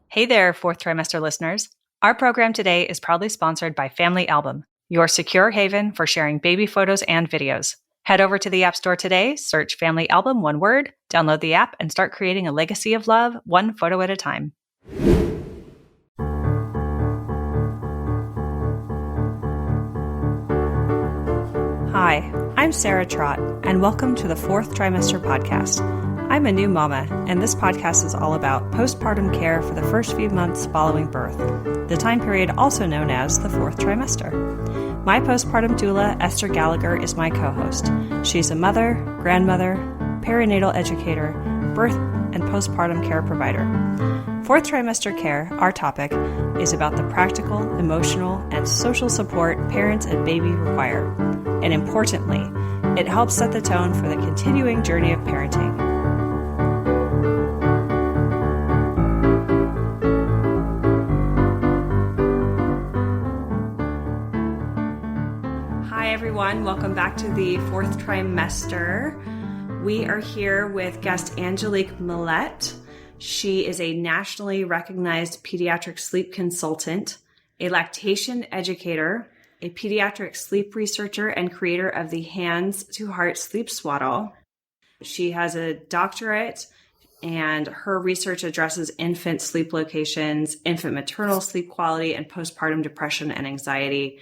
Hey there, fourth trimester listeners. Our program today is proudly sponsored by Family Album, your secure haven for sharing baby photos and videos. Head over to the App Store today, search Family Album, one word, download the app, and start creating a legacy of love, one photo at a time. Hi, I'm Sarah Trott, and welcome to the Fourth Trimester Podcast. I'm a new mama, and this podcast is all about postpartum care for the first few months following birth, the time period also known as the fourth trimester. My postpartum doula, Esther Gallagher, is my co-host. She's a mother, grandmother, perinatal educator, birth and postpartum care provider. Fourth trimester care, our topic, is about the practical, emotional, and social support parents and baby require. And importantly, it helps set the tone for the continuing journey of parenting. Hi, everyone. Welcome back to the fourth trimester. We are here with guest Angelique Millette. She is a nationally recognized pediatric sleep consultant, a lactation educator, a pediatric sleep researcher, and creator of the Hands to Heart Sleep Swaddle. She has a doctorate, and her research addresses infant sleep locations, infant maternal sleep quality, and postpartum depression and anxiety.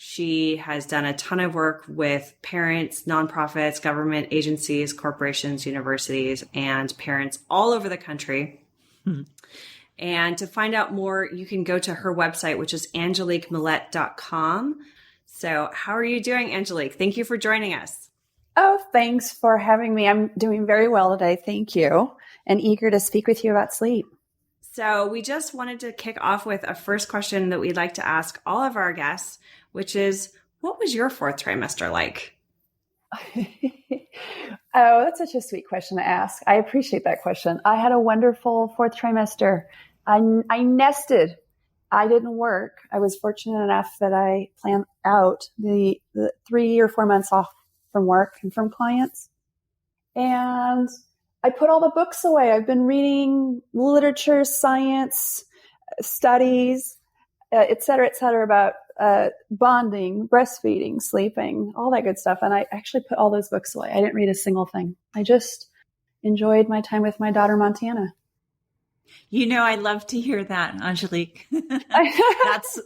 She has done a ton of work with parents, nonprofits, government agencies, corporations, universities, and parents all over the country. And to find out more, you can go to her website, which is angeliquemillette.com. So how are you doing, Angelique? Thank you for joining us. Oh, thanks for having me. I'm doing very well today. Thank you. And eager to speak with you about sleep. So we just wanted to kick off with a first question that we'd like to ask all of our guests, which is, what was your fourth trimester like? Oh, that's such a sweet question to ask. I appreciate that question. I had a wonderful fourth trimester. I nested. I didn't work. I was fortunate enough that I planned out the 3 or 4 months off from work and from clients. And I put all the books away. I've been reading literature, science, studies, et cetera, about bonding, breastfeeding, sleeping, all that good stuff. And I actually put all those books away. I didn't read a single thing. I just enjoyed my time with my daughter, Montana. You know, I love to hear that, Angelique.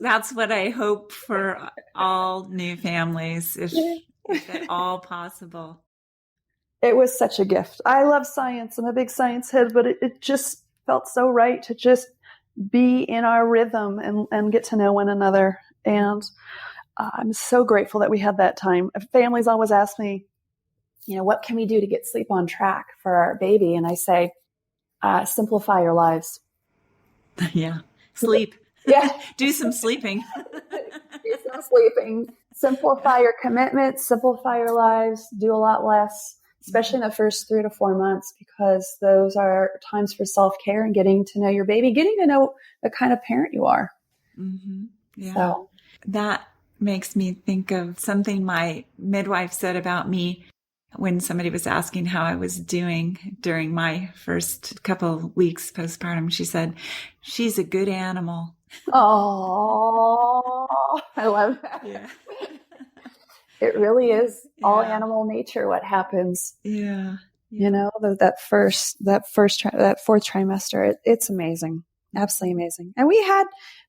That's what I hope for all new families, if at all possible. It was such a gift. I love science. I'm a big science head, but it just felt so right to just be in our rhythm and get to know one another. And I'm so grateful that we had that time. Families always ask me, what can we do to get sleep on track for our baby? And I say, simplify your lives. Yeah. Sleep. Yeah. Do some sleeping. Do some sleeping. Simplify your commitments, simplify your lives, do a lot less, especially in the first 3 to 4 months, because those are times for self-care and getting to know your baby, getting to know the kind of parent you are. Mm-hmm. Yeah. So that makes me think of something my midwife said about me when somebody was asking how I was doing during my first couple of weeks postpartum. She said, "She's a good animal." Oh, I love that. Yeah. It really is all animal nature what happens. Yeah. That fourth trimester, it's amazing. Absolutely amazing. And we had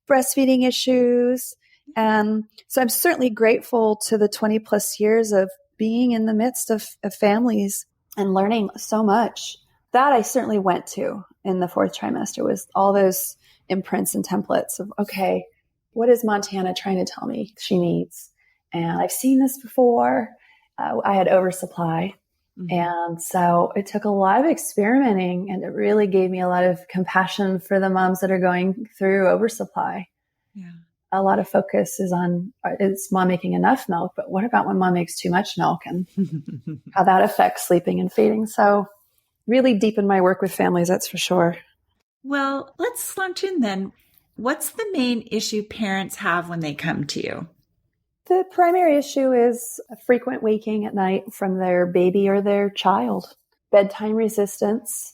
breastfeeding issues. And so I'm certainly grateful to the 20 plus years of being in the midst of families and learning so much. That I certainly went to in the fourth trimester was all those imprints and templates of, okay, what is Montana trying to tell me she needs? And I've seen this before. I had oversupply. Mm-hmm. And so it took a lot of experimenting, and it really gave me a lot of compassion for the moms that are going through oversupply. Yeah. A lot of focus is on, is mom making enough milk? But what about when mom makes too much milk and how that affects sleeping and feeding? So really deepen my work with families, that's for sure. Well, let's launch in then. What's the main issue parents have when they come to you? The primary issue is a frequent waking at night from their baby or their child. Bedtime resistance,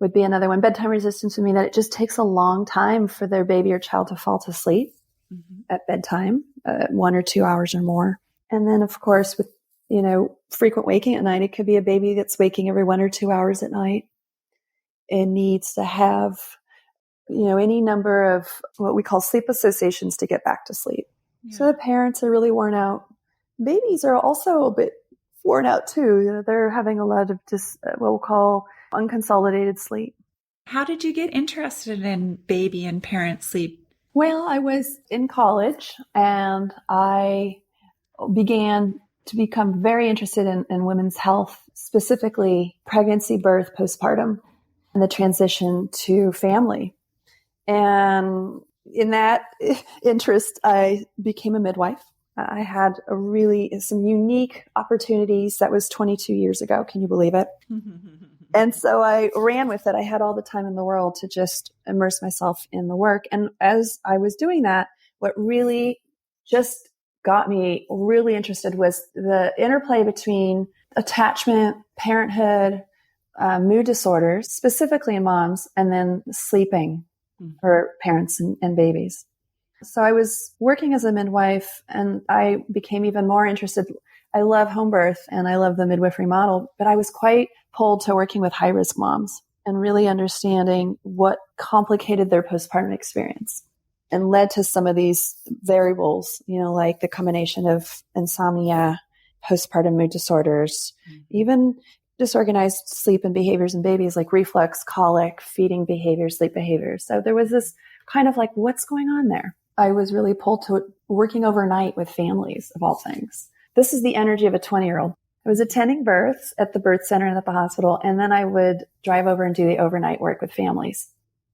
would be another one. Bedtime resistance would mean that it just takes a long time for their baby or child to fall to sleep at bedtime, 1 or 2 hours or more. And then, of course, with, frequent waking at night, it could be a baby that's waking every 1 or 2 hours at night. It needs to have, any number of what we call sleep associations to get back to sleep. Yeah. So the parents are really worn out. Babies are also a bit worn out too. They're having a lot of what we'll call unconsolidated sleep. How did you get interested in baby and parent sleep? Well, I was in college and I began to become very interested in women's health, specifically pregnancy, birth, postpartum, and the transition to family. And in that interest, I became a midwife. I had some unique opportunities. That was 22 years ago. Can you believe it? And so I ran with it. I had all the time in the world to just immerse myself in the work. And as I was doing that, what really just got me really interested was the interplay between attachment, parenthood, mood disorders, specifically in moms, and then sleeping for parents and babies. So I was working as a midwife and I became even more interested. I love home birth and I love the midwifery model, but I was quite pulled to working with high-risk moms and really understanding what complicated their postpartum experience and led to some of these variables, like the combination of insomnia, postpartum mood disorders, even disorganized sleep and behaviors in babies like reflux, colic, feeding behaviors, sleep behaviors. So there was this kind of like, what's going on there? I was really pulled to working overnight with families of all things. This is the energy of a 20-year-old. I was attending births at the birth center and at the hospital, and then I would drive over and do the overnight work with families.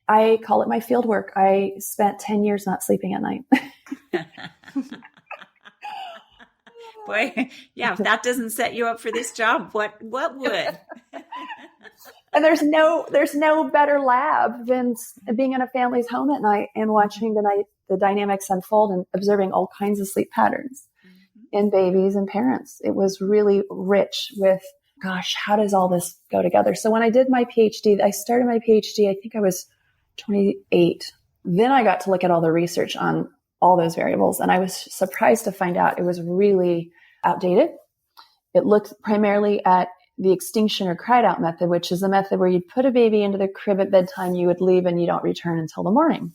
I call it my field work. I spent 10 years not sleeping at night. Boy, yeah, if that doesn't set you up for this job, what would? And there's no better lab than being in a family's home at night and watching the dynamics unfold and observing all kinds of sleep patterns in babies and parents. It was really rich with, gosh, how does all this go together? So when I did my PhD, I started my PhD, I think I was 28. Then I got to look at all the research on all those variables. And I was surprised to find out it was really outdated. It looked primarily at the extinction or cried out method, which is a method where you'd put a baby into the crib at bedtime, you would leave and you don't return until the morning.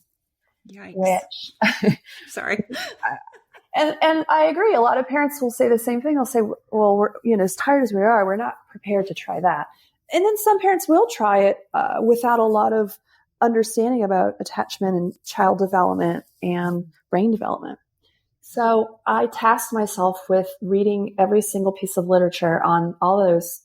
Yikes. Sorry. And I agree. A lot of parents will say the same thing. They'll say, well, we're, as tired as we are, we're not prepared to try that. And then some parents will try it without a lot of understanding about attachment and child development and brain development. So I tasked myself with reading every single piece of literature on all those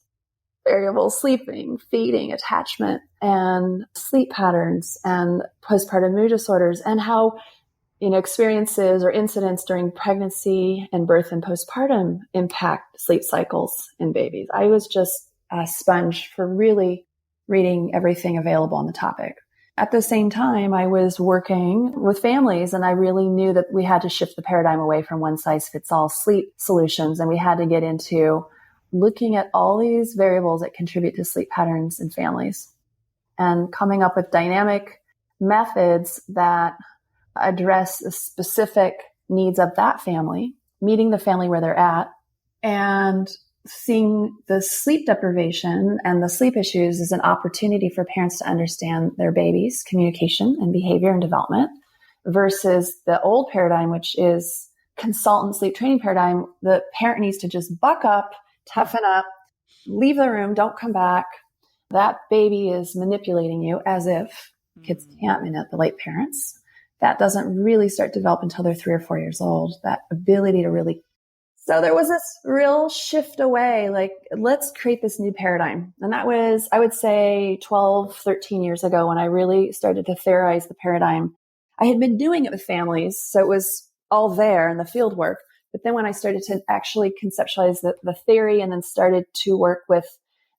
variables: sleeping, feeding, attachment, and sleep patterns, and postpartum mood disorders, and how experiences or incidents during pregnancy and birth and postpartum impact sleep cycles in babies. I was just a sponge for really reading everything available on the topic. At the same time, I was working with families, and I really knew that we had to shift the paradigm away from one-size-fits-all sleep solutions, and we had to get into looking at all these variables that contribute to sleep patterns in families and coming up with dynamic methods that address the specific needs of that family, meeting the family where they're at, and seeing the sleep deprivation and the sleep issues as an opportunity for parents to understand their baby's communication and behavior and development versus the old paradigm, which is consultant sleep training paradigm. The parent needs to just buck up, toughen up, leave the room, don't come back. That baby is manipulating you, as if kids can't manipulate parents. That doesn't really start to develop until they're 3 or 4 years old, that ability to really. So there was this real shift away, like, let's create this new paradigm. And that was, I would say, 12, 13 years ago when I really started to theorize the paradigm. I had been doing it with families, so it was all there in the field work. But then when I started to actually conceptualize the theory and then started to work with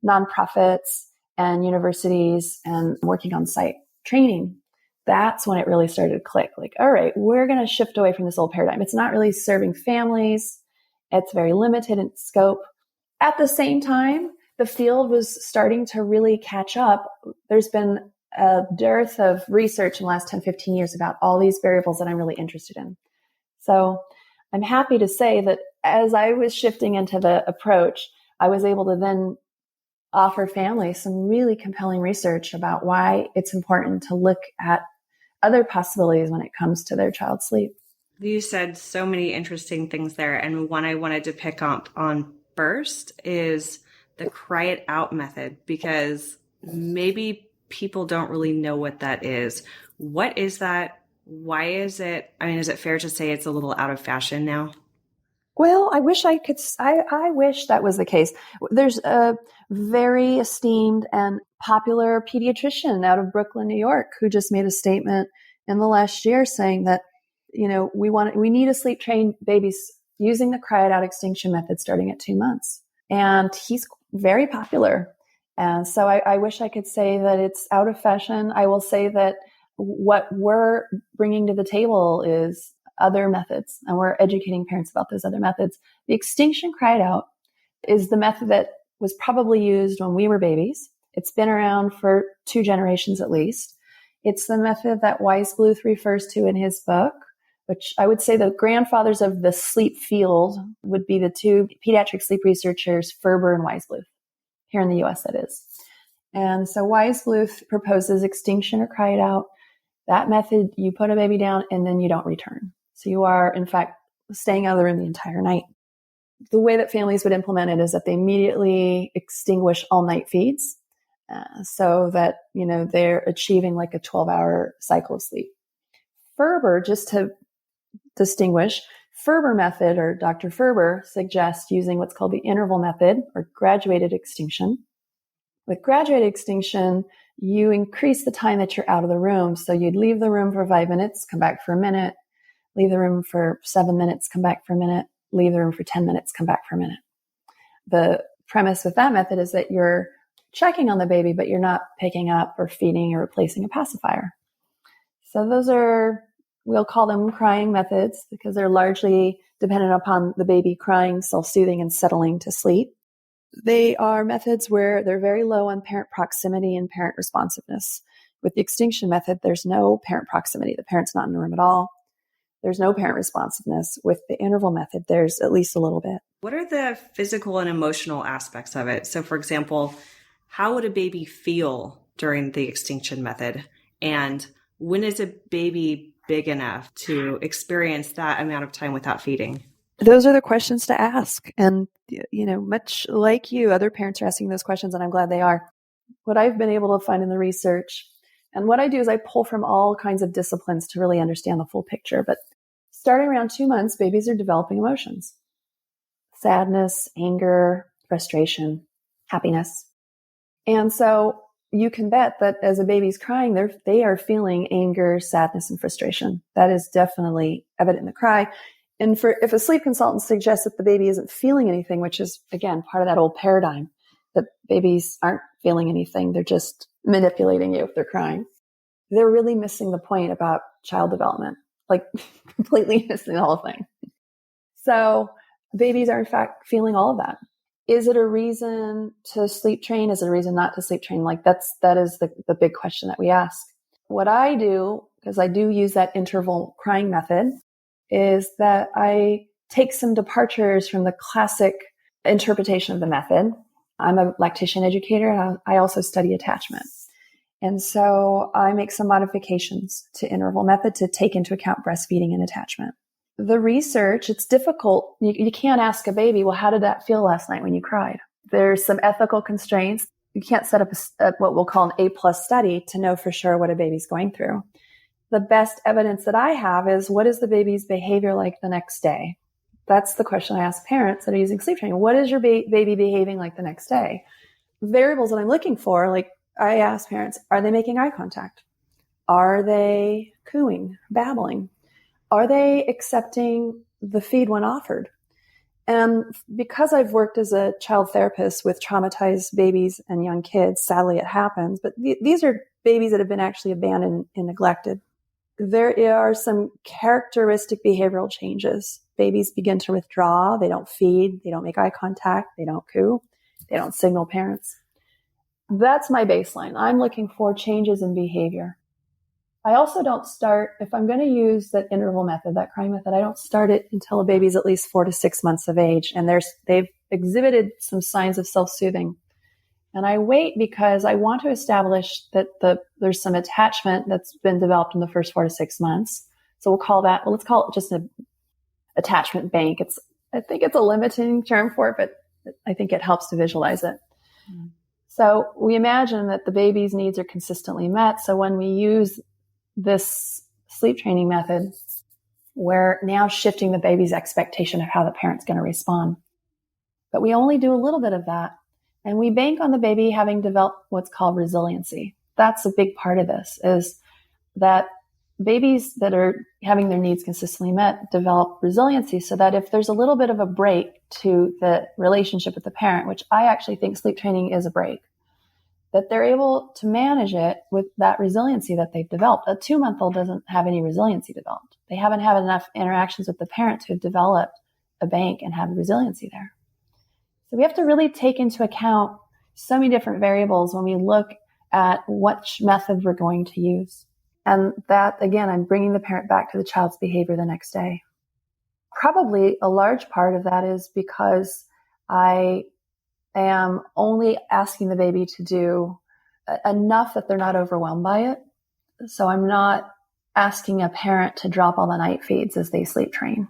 nonprofits and universities and working on site training, that's when it really started to click. Like, all right, we're going to shift away from this old paradigm. It's not really serving families. It's very limited in scope. At the same time, the field was starting to really catch up. There's been a dearth of research in the last 10, 15 years about all these variables that I'm really interested in. So I'm happy to say that as I was shifting into the approach, I was able to then offer families some really compelling research about why it's important to look at other possibilities when it comes to their child's sleep. You said so many interesting things there. And one I wanted to pick up on first is the cry it out method, because maybe people don't really know what that is. What is that? Why is it? I mean, is it fair to say it's a little out of fashion now? Well, I wish I wish that was the case. There's a very esteemed and popular pediatrician out of Brooklyn, New York, who just made a statement in the last year saying that, we need to sleep train babies using the cry it out extinction method starting at 2 months. And he's very popular. And so I wish I could say that it's out of fashion. I will say that what we're bringing to the table is other methods, and we're educating parents about those other methods. The extinction cry it out is the method that was probably used when we were babies. It's been around for 2 generations at least. It's the method that Weisbluth refers to in his book, which I would say the grandfathers of the sleep field would be the 2 pediatric sleep researchers, Ferber and Weisbluth, here in the US, that is. And so Weisbluth proposes extinction or cry it out. That method, you put a baby down and then you don't return. So you are, in fact, staying out of the room the entire night. The way that families would implement it is that they immediately extinguish all night feeds so that, they're achieving like a 12-hour cycle of sleep. Ferber, just to distinguish, Ferber method, or Dr. Ferber, suggests using what's called the interval method or graduated extinction. With graduated extinction, you increase the time that you're out of the room. So you'd leave the room for 5 minutes, come back for a minute, leave the room for 7 minutes, come back for a minute, leave the room for 10 minutes, come back for a minute. The premise with that method is that you're checking on the baby, but you're not picking up or feeding or replacing a pacifier. So those are, we'll call them crying methods because they're largely dependent upon the baby crying, self-soothing, and settling to sleep. They are methods where they're very low on parent proximity and parent responsiveness. With the extinction method, there's no parent proximity. The parent's not in the room at all. There's no parent responsiveness. With the interval method, there's at least a little bit. What are the physical and emotional aspects of it? So, for example, how would a baby feel during the extinction method? And when is a baby big enough to experience that amount of time without feeding? Those are the questions to ask. And, much like you, other parents are asking those questions, and I'm glad they are. What I've been able to find in the research, and what I do is I pull from all kinds of disciplines to really understand the full picture. But starting around 2 months, babies are developing emotions: sadness, anger, frustration, happiness. And so you can bet that as a baby's crying, they are feeling anger, sadness, and frustration. That is definitely evident in the cry. And if a sleep consultant suggests that the baby isn't feeling anything, which is, again, part of that old paradigm, that babies aren't feeling anything, they're just manipulating you if they're crying, they're really missing the point about child development, like completely missing the whole thing. So babies are, in fact, feeling all of that. Is it a reason to sleep train? Is it a reason not to sleep train? That is the big question that we ask. What I do, because I do use that interval crying method, is that I take some departures from the classic interpretation of the method. I'm a lactation educator, and I also study attachment. And so I make some modifications to interval method to take into account breastfeeding and attachment. The research, it's difficult. You can't ask a baby, well, how did that feel last night when you cried? There's some ethical constraints. You can't set up what we'll call an A+ study to know for sure what a baby's going through. The best evidence that I have is, what is the baby's behavior like the next day? That's the question I ask parents that are using sleep training. What is your baby behaving like the next day? Variables that I'm looking for, like I ask parents, are they making eye contact? Are they cooing, babbling? Are they accepting the feed when offered? And because I've worked as a child therapist with traumatized babies and young kids, sadly it happens, but these are babies that have been actually abandoned and neglected. There are some characteristic behavioral changes. Babies begin to withdraw. They don't feed. They don't make eye contact. They don't coo. They don't signal parents. That's my baseline. I'm looking for changes in behavior. I also don't start, if I'm going to use that interval method, that crying method, I don't start it until a baby's at least 4 to 6 months of age and they've exhibited some signs of self-soothing. And I wait because I want to establish that there's some attachment that's been developed in the first 4 to 6 months. So let's call it just an attachment bank. I think it's a limiting term for it, but I think it helps to visualize it. Mm. So we imagine that the baby's needs are consistently met. So when we use this sleep training method, we're now shifting the baby's expectation of how the parent's going to respond. But we only do a little bit of that. And we bank on the baby having developed what's called resiliency. That's a big part of this, is that babies that are having their needs consistently met develop resiliency so that if there's a little bit of a break to the relationship with the parent, which I actually think sleep training is a break, that they're able to manage it with that resiliency that they've developed. A 2-month-old doesn't have any resiliency developed. They haven't had enough interactions with the parent to have developed a bank and have resiliency there. So we have to really take into account so many different variables when we look at which method we're going to use. And that, again, I'm bringing the parent back to the child's behavior the next day. Probably a large part of that is because I am only asking the baby to do enough that they're not overwhelmed by it. So I'm not asking a parent to drop all the night feeds as they sleep train.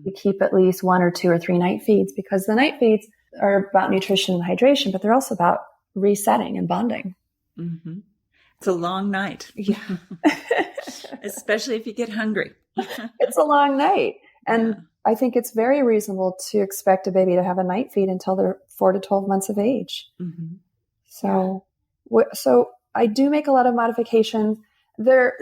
We keep at least 1 or 2 or 3 night feeds, because the night feeds are about nutrition and hydration, but they're also about resetting and bonding. Mm-hmm. It's a long night. Yeah. Especially if you get hungry. It's a long night. And yeah. I think it's very reasonable to expect a baby to have a night feed until they're 4 to 12 months of age. Mm-hmm. So I do make a lot of modifications. There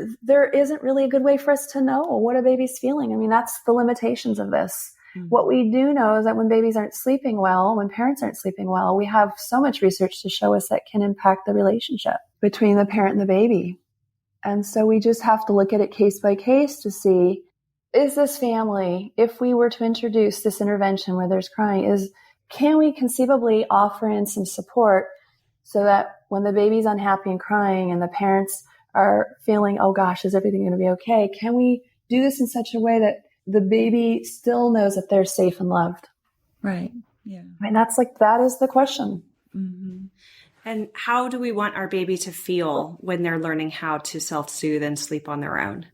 isn't really a good way for us to know what a baby's feeling. I mean, that's the limitations of this. Mm-hmm. What we do know is that when babies aren't sleeping well, when parents aren't sleeping well, we have so much research to show us that can impact the relationship between the parent and the baby. And so we just have to look at it case by case to see, is this family, if we were to introduce this intervention where there's crying, can we conceivably offer in some support so that when the baby's unhappy and crying and the parents are feeling, oh gosh, is everything going to be okay? Can we do this in such a way that the baby still knows that they're safe and loved? Right. Yeah. I mean, that is the question. Mm-hmm. And how do we want our baby to feel when they're learning how to self-soothe and sleep on their own?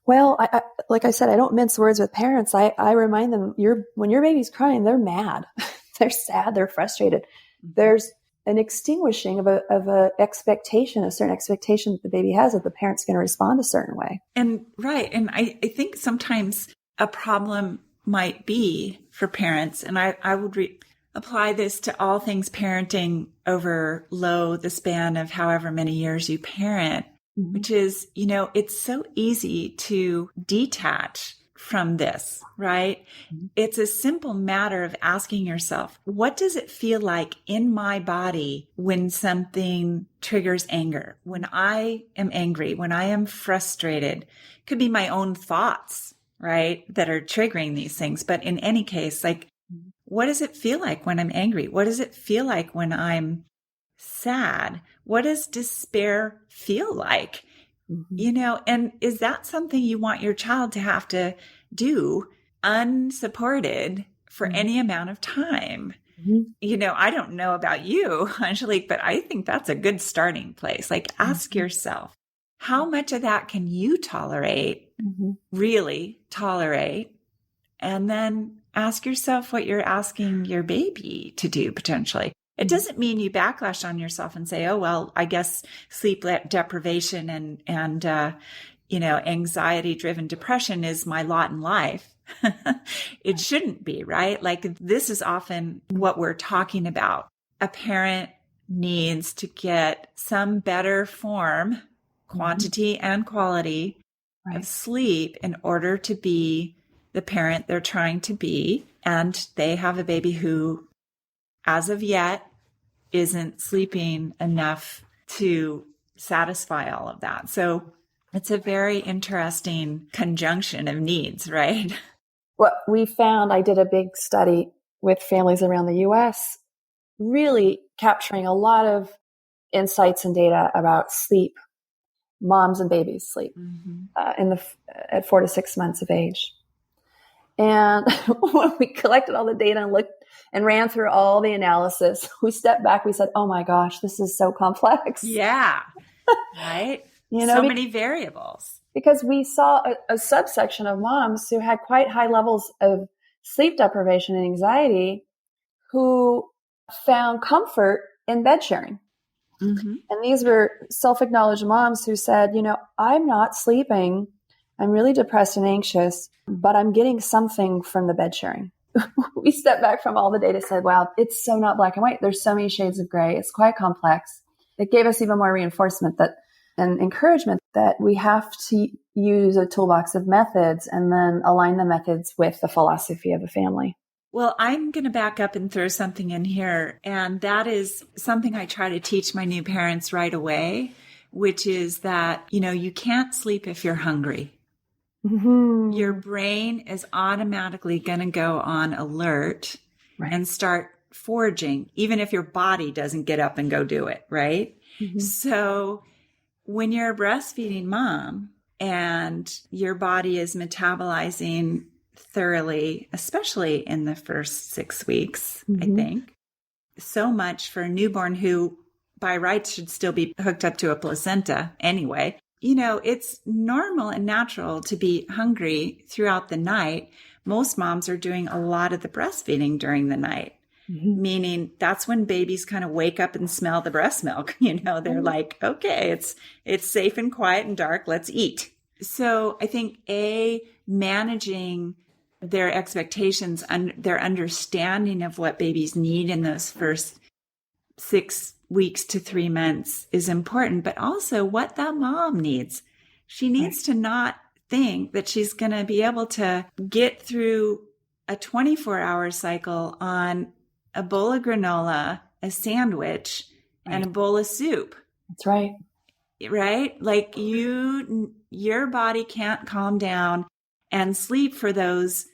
Well, I like I said, I don't mince words with parents. I remind them, when your baby's crying, they're mad, they're sad, they're frustrated. Mm-hmm. There's an extinguishing of a expectation, a certain expectation that the baby has that the parent's going to respond a certain way. And right. And I think sometimes a problem might be for parents, and I would apply this to all things parenting over the span of however many years you parent, mm-hmm. which is, it's so easy to detach from this, right? Mm-hmm. It's a simple matter of asking yourself, what does it feel like in my body when something triggers anger? When I am angry, when I am frustrated, it could be my own thoughts, right, that are triggering these things. But in any case, what does it feel like when I'm angry? What does it feel like when I'm sad? What does despair feel like? Mm-hmm. And is that something you want your child to have to do unsupported for mm-hmm. any amount of time? Mm-hmm. I don't know about you, Angelique, but I think that's a good starting place. Ask mm-hmm. yourself, how much of that can you tolerate, mm-hmm. really tolerate? And then ask yourself what you're asking your baby to do potentially. It doesn't mean you backlash on yourself and say, oh, well, I guess sleep deprivation and anxiety-driven depression is my lot in life. It shouldn't be, right? This is often what we're talking about. A parent needs to get some better form, quantity mm-hmm. and quality right. of sleep in order to be the parent they're trying to be. And they have a baby who, as of yet, isn't sleeping enough to satisfy all of that. So it's a very interesting conjunction of needs, right? What we found, I did a big study with families around the U.S. really capturing a lot of insights and data about sleep, moms and babies sleep, at 4 to 6 months of age. And when we collected all the data and looked and ran through all the analysis, we stepped back. We said, "Oh my gosh, this is so complex." Yeah. Right. So many variables. Because we saw a subsection of moms who had quite high levels of sleep deprivation and anxiety who found comfort in bed sharing. Mm-hmm. And these were self-acknowledged moms who said, "I'm not sleeping. I'm really depressed and anxious, but I'm getting something from the bed sharing." We stepped back from all the data, said, wow, it's so not black and white. There's so many shades of gray. It's quite complex. It gave us even more reinforcement and encouragement that we have to use a toolbox of methods and then align the methods with the philosophy of the family. Well, I'm going to back up and throw something in here. And that is something I try to teach my new parents right away, which is that, you can't sleep if you're hungry. Mm-hmm. Your brain is automatically going to go on alert and start foraging, even if your body doesn't get up and go do it, right? Mm-hmm. So when you're a breastfeeding mom and your body is metabolizing thoroughly, especially in the first 6 weeks, I think, so much for a newborn who by rights should still be hooked up to a placenta anyway. It's normal and natural to be hungry throughout the night. Most moms are doing a lot of the breastfeeding during the night, meaning that's when babies kind of wake up and smell the breast milk. They're like, okay, it's safe and quiet and dark. Let's eat. So I think managing their expectations and their understanding of what babies need in those first 6 weeks to 3 months is important, but also what that mom needs. She needs to not think that she's going to be able to get through a 24-hour cycle on a bowl of granola, a sandwich, and a bowl of soup. That's right. Right? Like your body can't calm down and sleep for those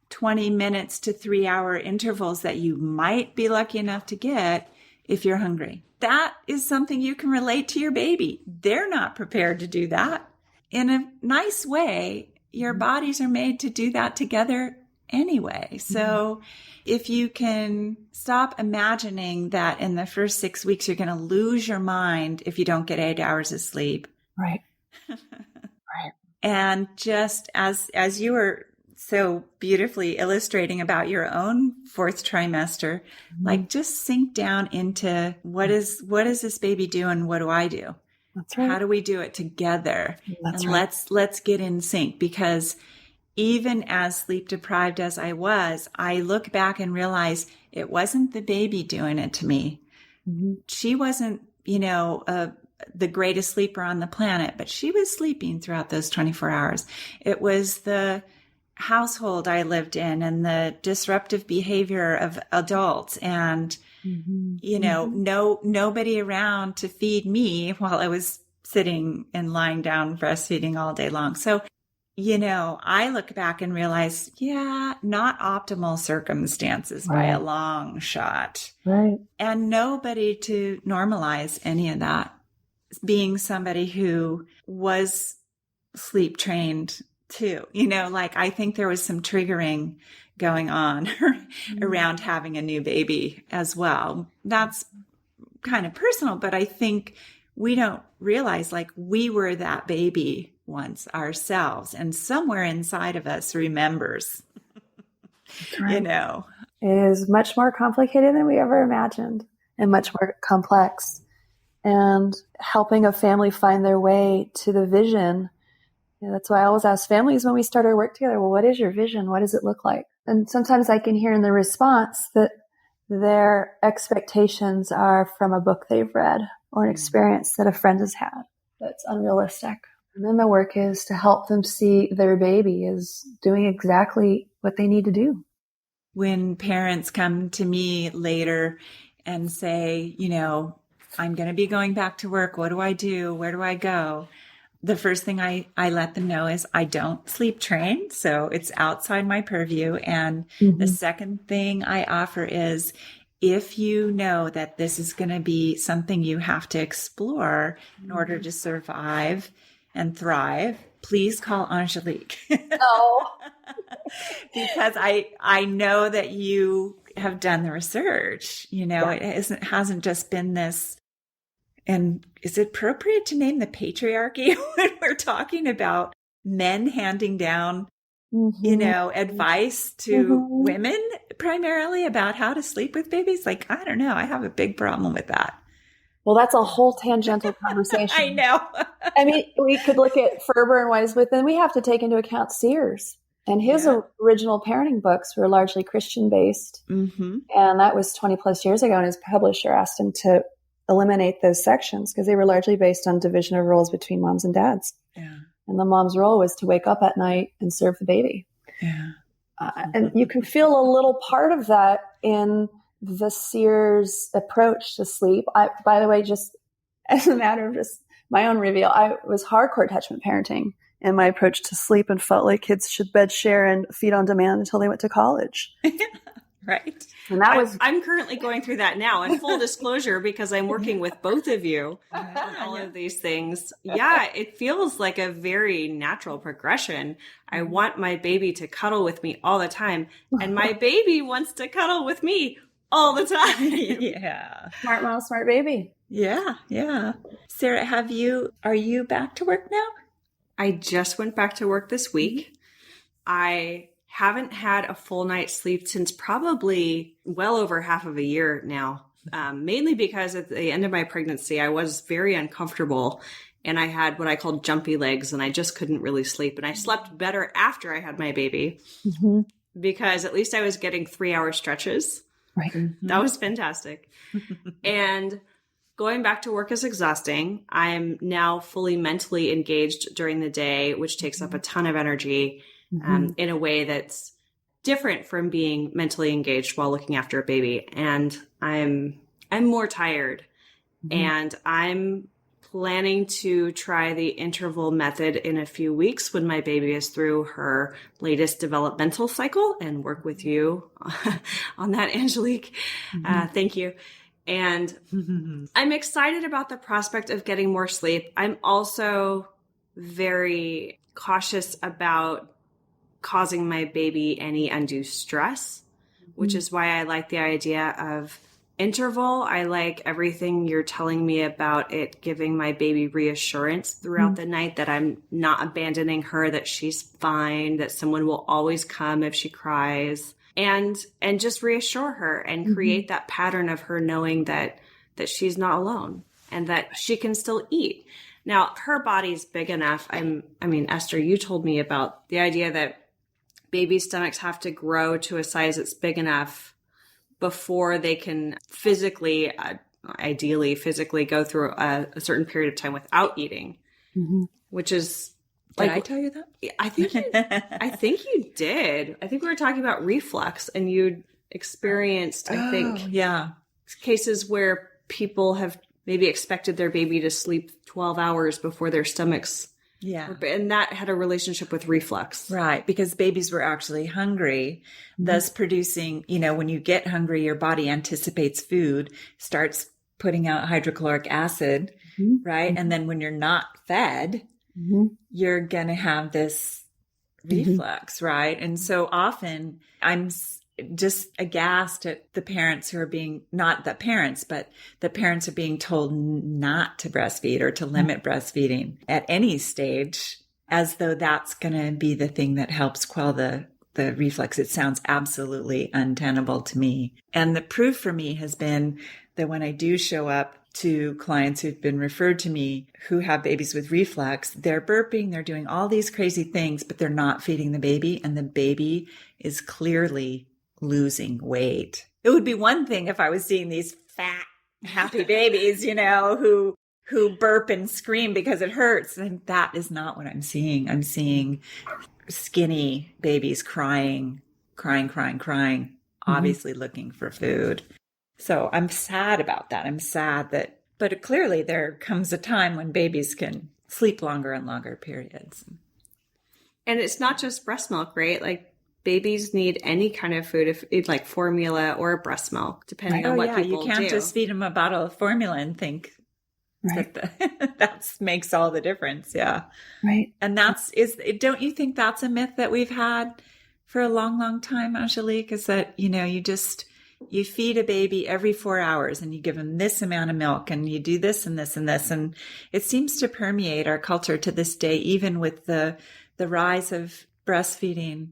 20 minutes to 3-hour intervals that you might be lucky enough to get if you're hungry. That is something you can relate to your baby. They're not prepared to do that. In a nice way, your bodies are made to do that together anyway. So if you can stop imagining that in the first 6 weeks, you're going to lose your mind if you don't get 8 hours of sleep. Right. Right. And just as you were so beautifully illustrating about your own fourth trimester, like just sink down into what is this baby doing? What do I do? That's right. How do we do it together? That's and right. let's get in sync, because even as sleep deprived as I was, I look back and realize it wasn't the baby doing it to me. She wasn't, the greatest sleeper on the planet, but she was sleeping throughout those 24 hours. It was the household I lived in and the disruptive behavior of adults and, nobody around to feed me while I was sitting and lying down breastfeeding all day long. So, I look back and realize, not optimal circumstances by a long shot. Right. And nobody to normalize any of that. Being somebody who was sleep trained too, I think there was some triggering going on around having a new baby as well. That's kind of personal, but I think we don't realize we were that baby once ourselves, and somewhere inside of us remembers, Right. It is much more complicated than we ever imagined and much more complex. And helping a family find their way to the vision. That's why I always ask families when we start our work together, well, what is your vision? What does it look like? And sometimes I can hear in the response that their expectations are from a book they've read or an experience that a friend has had that's unrealistic. And then the work is to help them see their baby is doing exactly what they need to do. When parents come to me later and say, I'm going to be going back to work. What do I do? Where do I go? The first thing I let them know is I don't sleep train. So it's outside my purview. And the second thing I offer is if you know that this is going to be something you have to explore in order to survive and thrive, please call Angelique. Oh. Because I know that you have done the research. It hasn't just been this. And is it appropriate to name the patriarchy when we're talking about men handing down, advice to women primarily about how to sleep with babies? Like, I don't know. I have a big problem with that. Well, that's a whole tangential conversation. I know. I mean, we could look at Ferber and Weiss, but then we have to take into account Sears. And his original parenting books were largely Christian based. Mm-hmm. And that was 20 plus years ago. And his publisher asked him to eliminate those sections because they were largely based on division of roles between moms and dads. Yeah. And the mom's role was to wake up at night and serve the baby. Yeah. And you can feel a little part of that in the Sears approach to sleep. By the way, just as a matter of just my own reveal, I was hardcore attachment parenting in my approach to sleep and felt like kids should bed share and feed on demand until they went to college. Right. And that was I'm currently going through that now, in full disclosure, because I'm working with both of you on all of these things. Yeah, it feels like a very natural progression. I want my baby to cuddle with me all the time, and my baby wants to cuddle with me all the time. Yeah. Smart mom, smart baby. Yeah, yeah. Sarah, are you back to work now? I just went back to work this week. I haven't had a full night's sleep since probably well over half of a year now, mainly because at the end of my pregnancy, I was very uncomfortable and I had what I called jumpy legs and I just couldn't really sleep. And I slept better after I had my baby because at least I was getting 3-hour stretches. Right. Mm-hmm. That was fantastic. And going back to work is exhausting. I'm now fully mentally engaged during the day, which takes up a ton of energy. In a way that's different from being mentally engaged while looking after a baby. And I'm more tired. And I'm planning to try the interval method in a few weeks when my baby is through her latest developmental cycle and work with you on that, Angelique. Thank you. And I'm excited about the prospect of getting more sleep. I'm also very cautious about causing my baby any undue stress, which is why I like the idea of interval. I like everything you're telling me about it giving my baby reassurance throughout the night that I'm not abandoning her, that she's fine, that someone will always come if she cries, and just reassure her and create that pattern of her knowing that she's not alone and that she can still eat. Now, her body's big enough. Esther, you told me about the idea that baby stomachs have to grow to a size that's big enough before they can ideally physically go through a certain period of time without eating, which is Did I tell you that? I think you did. I think we were talking about reflux and you'd experienced, cases where people have maybe expected their baby to sleep 12 hours before their stomachs. Yeah. And that had a relationship with reflux. Right. Because babies were actually hungry, thus producing, when you get hungry, your body anticipates food, starts putting out hydrochloric acid, right? And then when you're not fed, you're going to have this reflux, right? And so often I'm just aghast at the parents who are being, not the parents, but the parents are being told not to breastfeed or to limit breastfeeding at any stage, as though that's going to be the thing that helps quell the reflux. It sounds absolutely untenable to me. And the proof for me has been that when I do show up to clients who've been referred to me who have babies with reflux, they're burping, they're doing all these crazy things, but they're not feeding the baby. And the baby is clearly losing weight. It would be one thing if I was seeing these fat, happy babies, who burp and scream because it hurts. And that is not what I'm seeing. I'm seeing skinny babies crying, obviously looking for food. So I'm sad about that. I'm sad but clearly there comes a time when babies can sleep longer and longer periods. And it's not just breast milk, right? Like babies need any kind of food, if it's like formula or breast milk, depending on what people do. You can't just feed them a bottle of formula and think that makes all the difference. Yeah. Right. And don't you think that's a myth that we've had for a long, long time, Angelique, is that, you feed a baby every 4 hours and you give them this amount of milk and you do this and this and this. And it seems to permeate our culture to this day, even with the rise of breastfeeding.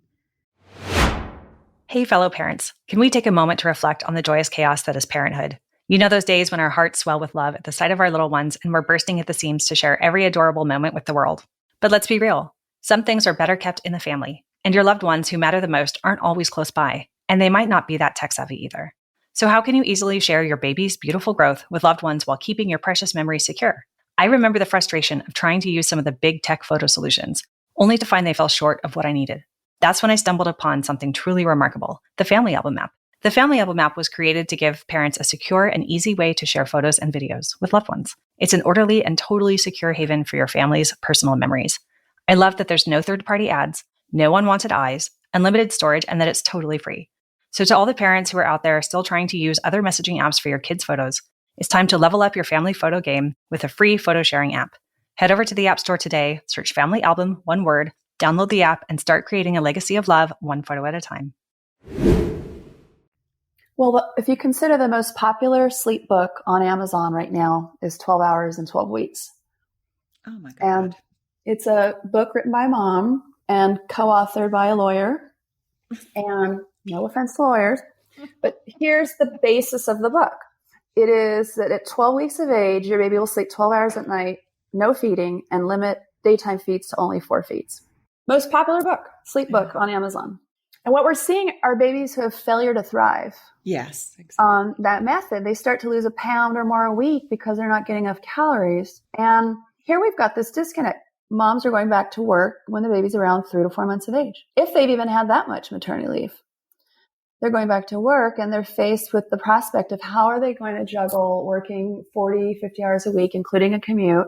Hey, fellow parents, can we take a moment to reflect on the joyous chaos that is parenthood? You know those days when our hearts swell with love at the sight of our little ones and we're bursting at the seams to share every adorable moment with the world. But let's be real. Some things are better kept in the family, and your loved ones who matter the most aren't always close by, and they might not be that tech-savvy either. So how can you easily share your baby's beautiful growth with loved ones while keeping your precious memories secure? I remember the frustration of trying to use some of the big tech photo solutions, only to find they fell short of what I needed. That's when I stumbled upon something truly remarkable, the Family Album app. The Family Album app was created to give parents a secure and easy way to share photos and videos with loved ones. It's an orderly and totally secure haven for your family's personal memories. I love that there's no third-party ads, no unwanted eyes, unlimited storage, and that it's totally free. So to all the parents who are out there still trying to use other messaging apps for your kids' photos, it's time to level up your family photo game with a free photo sharing app. Head over to the App Store today, search Family Album, one word, download the app, and start creating a legacy of love one photo at a time. Well, if you consider the most popular sleep book on Amazon right now is 12 Hours in 12 Weeks. Oh my God. And it's a book written by a mom and co-authored by a lawyer. And no offense to lawyers, but here's the basis of the book. It is that at 12 weeks of age, your baby will sleep 12 hours at night, no feeding, and limit daytime feeds to only 4 feeds. Most popular book, sleep book on Amazon. And what we're seeing are babies who have failure to thrive. Yes, exactly. On that method, they start to lose a pound or more a week because they're not getting enough calories. And here we've got this disconnect. Moms are going back to work when the baby's around 3 to 4 months of age, if they've even had that much maternity leave. They're going back to work and they're faced with the prospect of how are they going to juggle working 40, 50 hours a week, including a commute,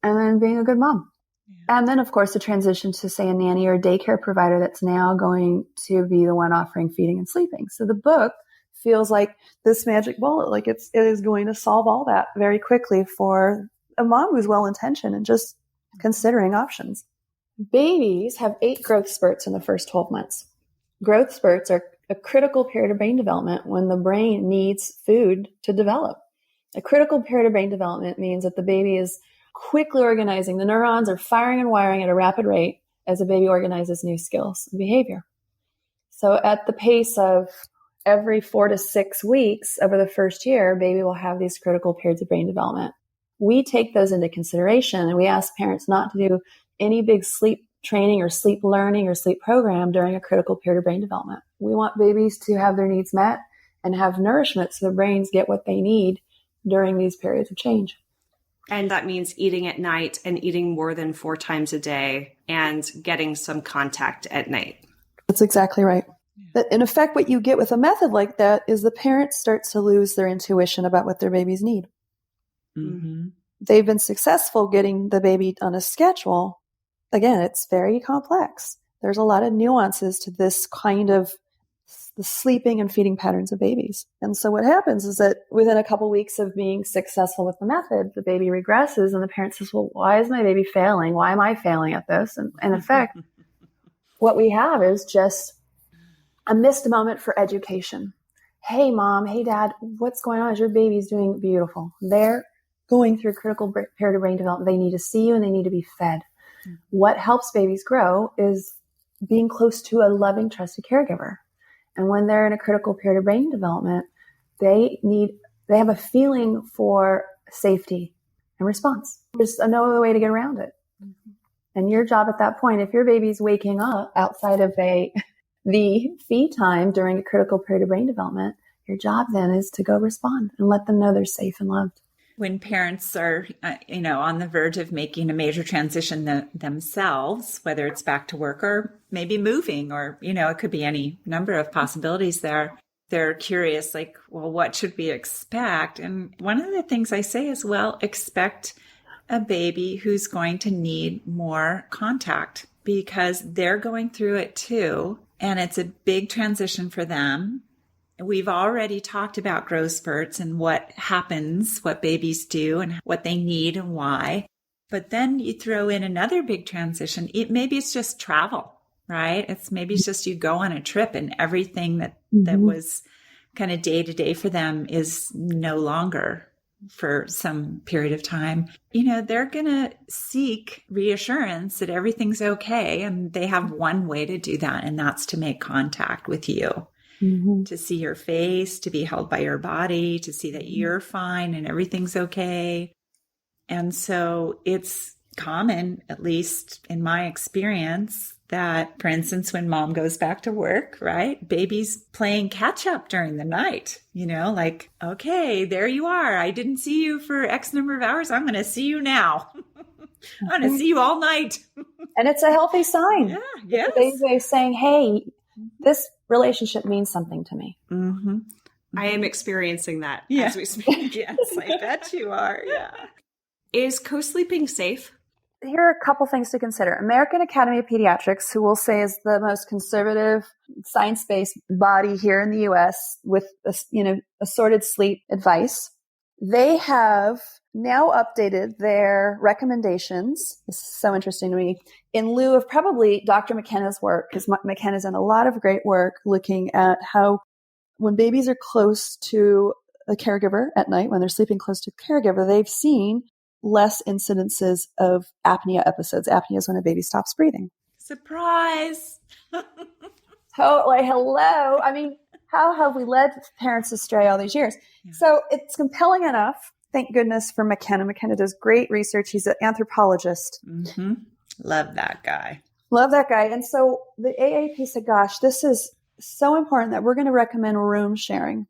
and then being a good mom. Yeah. And then, of course, the transition to, say, a nanny or a daycare provider that's now going to be the one offering feeding and sleeping. So the book feels like this magic bullet, like it is going to solve all that very quickly for a mom who's well-intentioned and just considering options. Babies have 8 growth spurts in the first 12 months. Growth spurts are a critical period of brain development when the brain needs food to develop. A critical period of brain development means that the baby is quickly organizing. The neurons are firing and wiring at a rapid rate as the baby organizes new skills and behavior. So at the pace of every 4 to 6 weeks over the first year, baby will have these critical periods of brain development. We take those into consideration and we ask parents not to do any big sleep training or sleep learning or sleep program during a critical period of brain development. We want babies to have their needs met and have nourishment so their brains get what they need during these periods of change. And that means eating at night and eating more than 4 times a day and getting some contact at night. That's exactly right. But in effect, what you get with a method like that is the parent starts to lose their intuition about what their babies need. Mm-hmm. They've been successful getting the baby on a schedule. Again, it's very complex. There's a lot of nuances to this kind of the sleeping and feeding patterns of babies. And so what happens is that within a couple weeks of being successful with the method, the baby regresses and the parent says, well, why is my baby failing? Why am I failing at this? And in effect, what we have is just a missed moment for education. Hey, mom, hey, dad, what's going on? Is your baby's doing beautiful? They're going through a critical period of brain development. They need to see you and they need to be fed. What helps babies grow is being close to a loving, trusted caregiver. And when they're in a critical period of brain development, they have a feeling for safety and response. There's no other way to get around it. Mm-hmm. And your job at that point, if your baby's waking up outside of the feed time during a critical period of brain development, your job then is to go respond and let them know they're safe and loved. When parents are, on the verge of making a major transition themselves, whether it's back to work or maybe moving or, it could be any number of possibilities there. They're curious, like, well, what should we expect? And one of the things I say is, well, expect a baby who's going to need more contact because they're going through it too. And it's a big transition for them. We've already talked about growth spurts and what happens, what babies do and what they need and why. But then you throw in another big transition. Maybe it's just travel, right? Maybe it's just you go on a trip and everything that was kind of day to day for them is no longer for some period of time. They're going to seek reassurance that everything's okay. And they have one way to do that. And that's to make contact with you, to see your face, to be held by your body, to see that you're fine and everything's okay. And so it's common, at least in my experience, that, for instance, when mom goes back to work, right, baby's playing catch up during the night, like, okay, there you are. I didn't see you for X number of hours. I'm going to see you now. I'm going to see you all night. And it's a healthy sign. Yeah, yes. The baby's way of saying, hey, this relationship means something to me. Mm-hmm. I am experiencing that as we speak. Yes, I bet you are. Yeah. Is co-sleeping safe? Here are a couple things to consider. American Academy of Pediatrics, who we'll say is the most conservative science-based body here in the U.S. with, assorted sleep advice, they have now updated their recommendations. This is so interesting to me. In lieu of probably Dr. McKenna's work, because McKenna's done a lot of great work looking at how when babies are close to a caregiver at night, when they're sleeping close to a caregiver, they've seen less incidences of apnea episodes. Apnea is when a baby stops breathing. Surprise! Totally. Hello. I mean, how have we led parents astray all these years? Yeah. So it's compelling enough. Thank goodness for McKenna. McKenna does great research. He's an anthropologist. Mm-hmm. Love that guy. Love that guy. And so the AAP said, gosh, this is so important that we're going to recommend room sharing.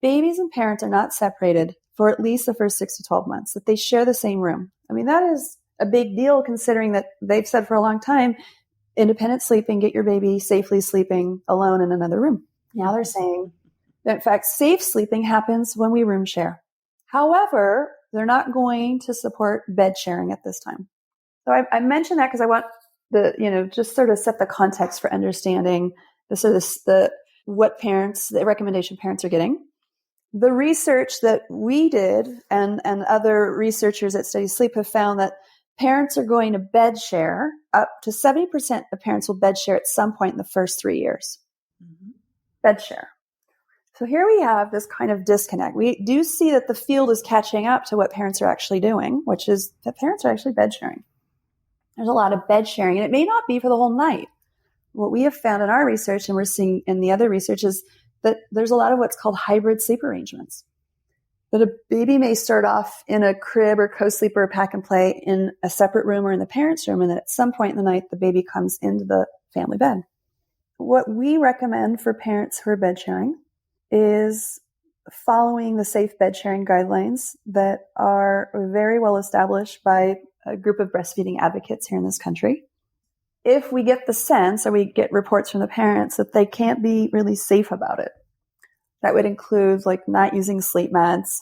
Babies and parents are not separated for at least the first 6 to 12 months, that they share the same room. I mean, that is a big deal considering that they've said for a long time, independent sleeping, get your baby safely sleeping alone in another room. Now they're saying that, in fact, safe sleeping happens when we room share. However, they're not going to support bed sharing at this time. So I mentioned that because I want just sort of set the context for understanding the recommendation parents are getting. The research that we did and other researchers at Study Sleep have found that parents are going to bed share. Up to 70% of parents will bed share at some point in the first 3 years. Mm-hmm. Bed share. So here we have this kind of disconnect. We do see that the field is catching up to what parents are actually doing, which is that parents are actually bed sharing. There's a lot of bed sharing, and it may not be for the whole night. What we have found in our research, and we're seeing in the other research, is that there's a lot of what's called hybrid sleep arrangements. That a baby may start off in a crib or co-sleep or pack and play in a separate room or in the parents' room, and then at some point in the night, the baby comes into the family bed. What we recommend for parents who are bed sharing is following the safe bed sharing guidelines that are very well established by a group of breastfeeding advocates here in this country. If we get the sense or we get reports from the parents that they can't be really safe about it, that would include like not using sleep meds,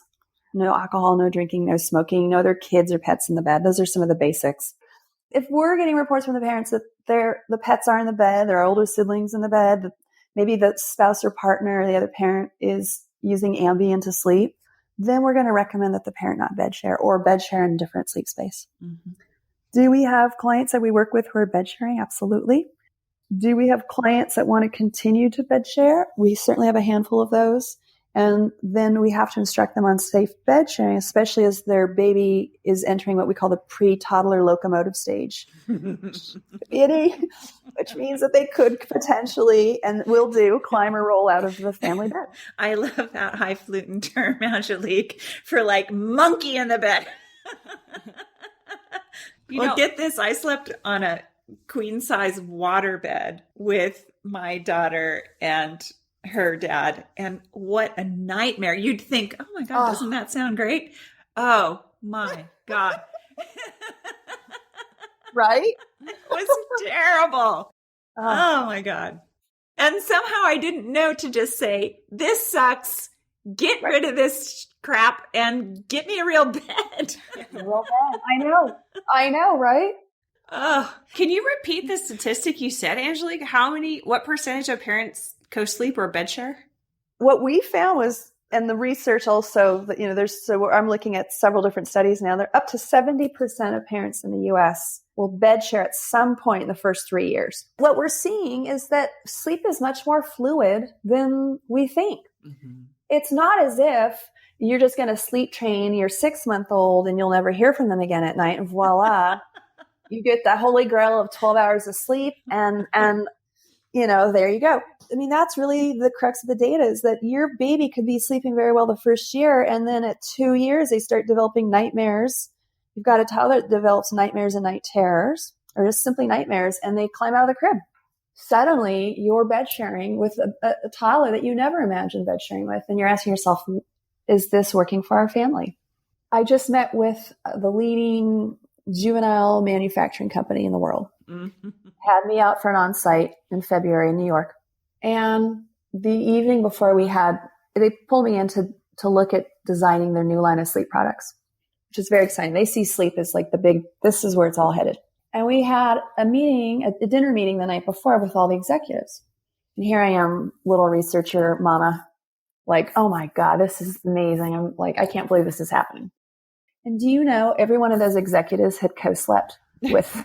no alcohol, no drinking, no smoking, no other kids or pets in the bed. Those are some of the basics. If we're getting reports from the parents that the pets are in the bed, there are older siblings in the bed, that maybe the spouse or partner or the other parent is using Ambien to sleep, then we're going to recommend that the parent not bed share or bed share in a different sleep space. Mm-hmm. Do we have clients that we work with who are bed sharing? Absolutely. Do we have clients that want to continue to bed share? We certainly have a handful of those. And then we have to instruct them on safe bed sharing, especially as their baby is entering what we call the pre-toddler locomotive stage, which means that they could potentially, and will do, climb or roll out of the family bed. I love that highfalutin term, Angelique, for like monkey in the bed. Get this. I slept on a queen size water bed with my daughter and her dad. And what a nightmare. You'd think, oh my God, doesn't that sound great? Oh my God. Right? It was terrible. Oh my God. And somehow I didn't know to just say, this sucks. Get rid of this crap and get me a real bed. Real bed. I know, right? Oh, can you repeat the statistic you said, Angelique? What percentage of parents co-sleep or bed share? What we found was, and the research also, I'm looking at several different studies now, they're up to 70% of parents in the U.S. will bed share at some point in the first 3 years. What we're seeing is that sleep is much more fluid than we think. Mm-hmm. It's not as if you're just going to sleep train your 6-month-old and you'll never hear from them again at night, and voila, you get that holy grail of 12 hours of sleep and there you go. I mean, that's really the crux of the data, is that your baby could be sleeping very well the first year, and then at 2 years, they start developing nightmares. You've got a toddler that develops nightmares and night terrors, or just simply nightmares, and they climb out of the crib. Suddenly, you're bed sharing with a toddler that you never imagined bed sharing with, and you're asking yourself, is this working for our family? I just met with the leading juvenile manufacturing company in the world. Mm-hmm. Had me out for an on-site in February in New York. And the evening before they pulled me in to look at designing their new line of sleep products, which is very exciting. They see sleep as like this is where it's all headed. And we had a dinner meeting the night before with all the executives. And here I am, little researcher mama, like, oh my God, this is amazing. I'm like, I can't believe this is happening. And do you know, every one of those executives had co-slept with...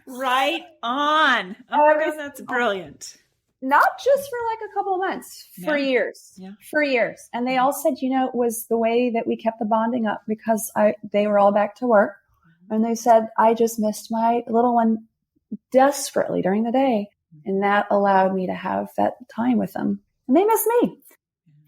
Right on. Oh my gosh, that's brilliant. Not just for like a couple of months, for years. Yeah. For years. And they all said, it was the way that we kept the bonding up, because they were all back to work. And they said, I just missed my little one desperately during the day. And that allowed me to have that time with them. And they missed me.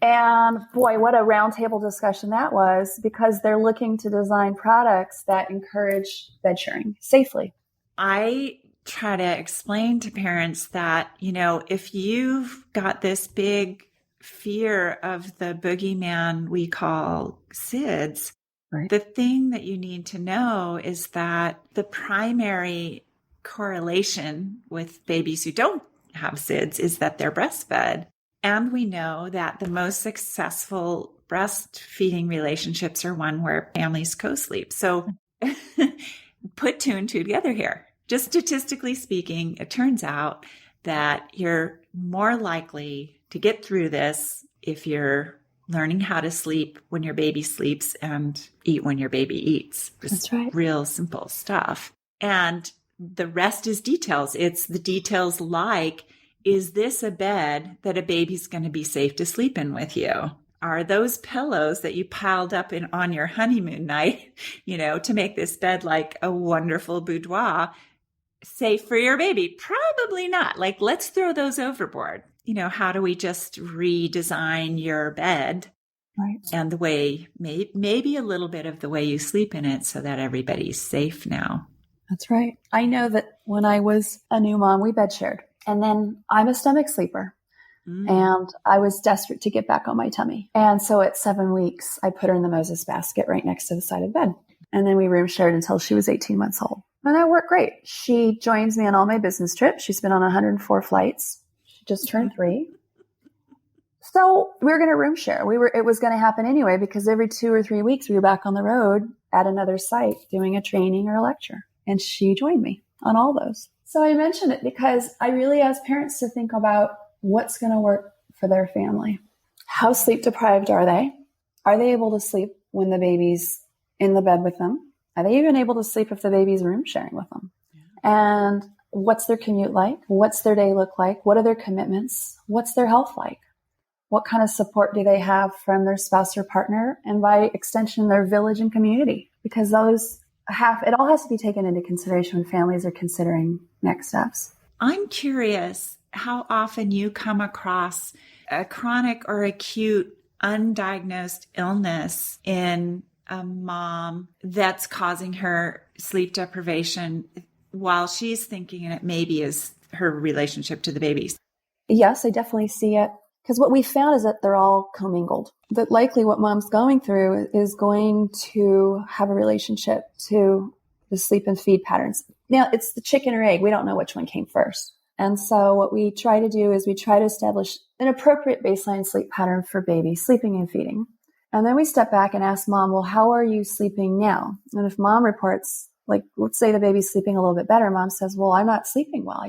And boy, what a roundtable discussion that was, because they're looking to design products that encourage bed sharing safely. I try to explain to parents that, if you've got this big fear of the boogeyman we call SIDS, right, the thing that you need to know is that the primary correlation with babies who don't have SIDS is that they're breastfed. And we know that the most successful breastfeeding relationships are one where families co-sleep. So put 2 and 2 together here. Just statistically speaking, it turns out that you're more likely to get through this if you're learning how to sleep when your baby sleeps and eat when your baby eats. That's right. Real simple stuff. And the rest is details. It's the details like, is this a bed that a baby's going to be safe to sleep in with you? Are those pillows that you piled up on your honeymoon night, to make this bed like a wonderful boudoir, safe for your baby? Probably not. Like, let's throw those overboard. How do we just redesign your bed? Right. And the way, maybe a little bit of the way you sleep in it, so that everybody's safe now. That's right. I know that when I was a new mom, we bed shared. And then I'm a stomach sleeper. And I was desperate to get back on my tummy. And so at 7 weeks, I put her in the Moses basket right next to the side of the bed. And then we room shared until she was 18 months old. And that worked great. She joins me on all my business trips. She's been on 104 flights. She just turned 3. So we were going to room share. It was going to happen anyway, because every 2 or 3 weeks we were back on the road at another site doing a training or a lecture. And she joined me on all those. So I mention it because I really ask parents to think about what's going to work for their family. How sleep deprived are they? Are they able to sleep when the baby's in the bed with them? Are they even able to sleep if the baby's room sharing with them? Yeah. And what's their commute like? What's their day look like? What are their commitments? What's their health like? What kind of support do they have from their spouse or partner? And by extension, their village and community? Because it all has to be taken into consideration when families are considering next steps. I'm curious how often you come across a chronic or acute undiagnosed illness in a mom that's causing her sleep deprivation while she's thinking it maybe is her relationship to the babies. Yes, I definitely see it. Because what we found is that they're all commingled. That likely what mom's going through is going to have a relationship to the sleep and feed patterns. Now, it's the chicken or egg. We don't know which one came first. And so what we try to do is we try to establish an appropriate baseline sleep pattern for baby sleeping and feeding. And then we step back and ask mom, well, how are you sleeping now? And if mom reports Like, let's say the baby's sleeping a little bit better. Mom says, well, I'm not sleeping well.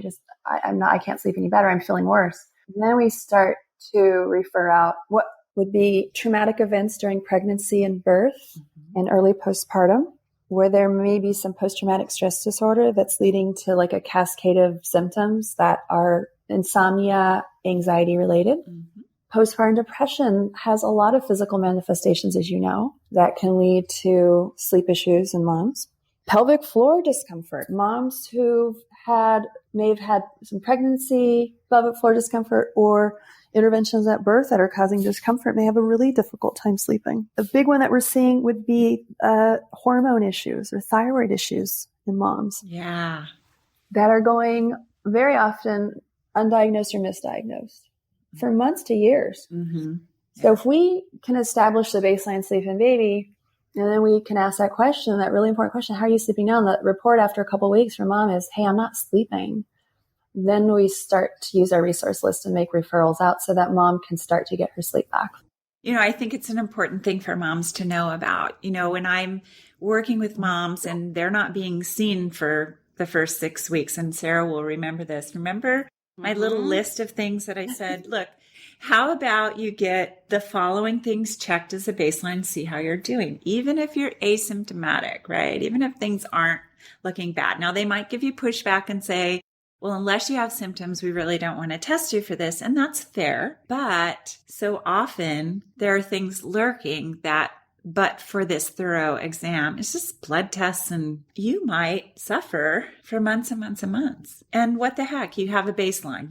I can't sleep any better. I'm feeling worse. And then we start to refer out what would be traumatic events during pregnancy and birth and early postpartum, where there may be some post-traumatic stress disorder that's leading to like a cascade of symptoms that are insomnia, anxiety related. Postpartum depression has a lot of physical manifestations, as you know, that can lead to sleep issues in moms. Pelvic floor discomfort. Moms who may have had some pregnancy, pelvic floor discomfort, or interventions at birth that are causing discomfort may have a really difficult time sleeping. A big one that we're seeing would be hormone issues or thyroid issues in moms. Yeah. That are going very often undiagnosed or misdiagnosed for months to years. So if we can establish the baseline sleep in baby, and then we can ask that question, that really important question, how are you sleeping now? And the report after a couple of weeks from mom is, hey, I'm not sleeping. Then we start to use our resource list and make referrals out so that mom can start to get her sleep back. I think it's an important thing for moms to know about. When I'm working with moms and they're not being seen for the first 6 weeks, and Sarah will remember this. Remember my little list of things that I said, look, how about you get the following things checked as a baseline, see how you're doing, even if you're asymptomatic, right? Even if things aren't looking bad. Now, they might give you pushback and say, well, unless you have symptoms, we really don't want to test you for this. And that's fair. But so often there are things lurking that, but for this thorough exam, it's just blood tests and you might suffer for months and months and months. And what the heck? You have a baseline.